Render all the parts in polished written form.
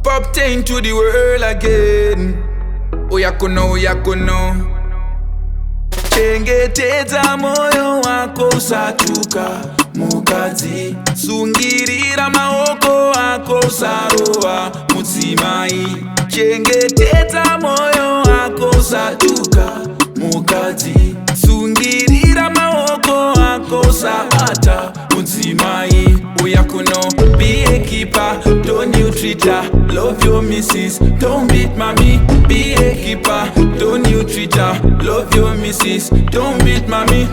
Poptain to the world again. Oyakono, oyakono. Chengetedza moyo wako usatuka mukadzi. Sungirira maoko ako usarowa mudzimai. Chengetedza moyo wako usatuka mukadzi. Sungirira maoko ako usabata mudzimai. Oyakono, be a keeper, don't you treat her. Love your missus, don't beat mommy. Be a keeper, don't you treat her. Love your missus, don't beat mommy.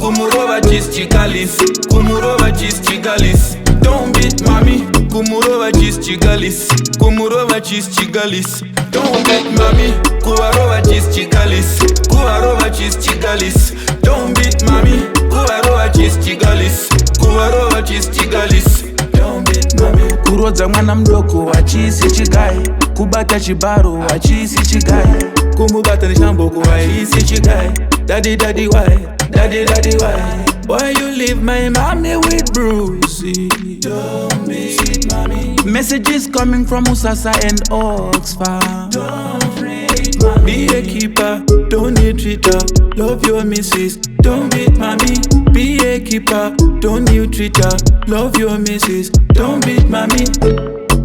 Kumurova cheese chigalis, kumurova cheese chigalis. Don't beat mommy. Kumurova cheese chigalis, kumurova cheese chigalis. Don't beat mommy. Kuvarova cheese chigalis, kuvarova cheese chigalis. Don't beat mommy. Kuvarova cheese chigalis, kuvarova cheese chigalis. Don't beat mommy. Kurodza mwana mdoko achisi chigai, kubata chibaro achisi chigai, Kumubata ni shamboko achisi chigai. Daddy, daddy, why? Daddy, daddy, why? Why you leave my mommy with bruises? Don't beat mommy. Messages coming from Musasa and Oxfam. Don't beat mommy. Be a keeper, don't you treat her. Love your missus, don't beat mommy. Be a keeper, don't you treat her. Love your missus, don't beat mommy.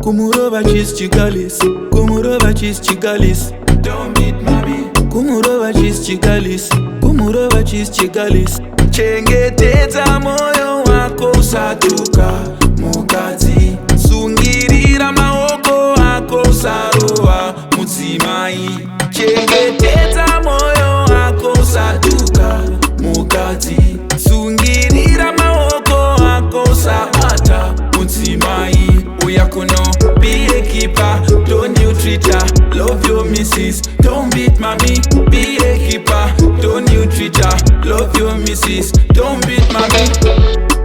Kumurova cheese chigalis, kumurova cheese chigalis. Don't beat mommy. Kumurova cheese chigalis, kumurova cheese chigalis. Chengetedza moyo wako usatuka mukadzi. Sungirira maoko ako usarowa mudzimai. Chengetedza moyo wako usatuka mukadzi. Sungirira maoko ako usabata mudzimai. Oyakono, be a keeper, don't you treat her. Love your missus, don't beat mommy. Be a keeper, don't you treat her. Love your missus, don't beat mommy.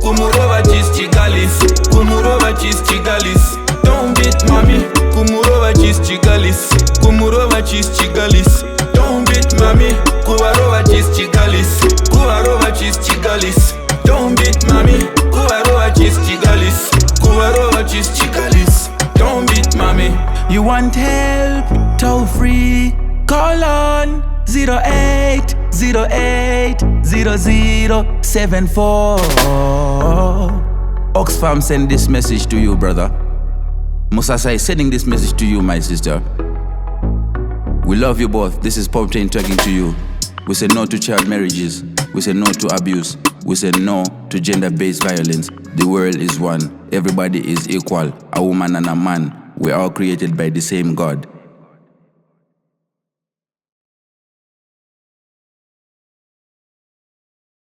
Kumurova cheese chigalis, kumurova cheese chigalis. Don't beat mommy. Kumurova cheese chigalis, kumurova cheese chigalis. Don't beat mommy. Kuvarova cheese chigalis, kuvarova cheese chigalis. Don't beat mommy. Kuvarova cheese chigalis, kuvarova cheese chigalis. Don't beat mommy. You want help? Toll free. Call on 08080074. Oxfam send this message to you, brother. Musasa is sending this message to you, my sister. We love you both. This is Poptain talking to you. We say no to child marriages. We say no to abuse. We say no to gender-based violence. The world is one. Everybody is equal. A woman and a man. We're all created by the same God.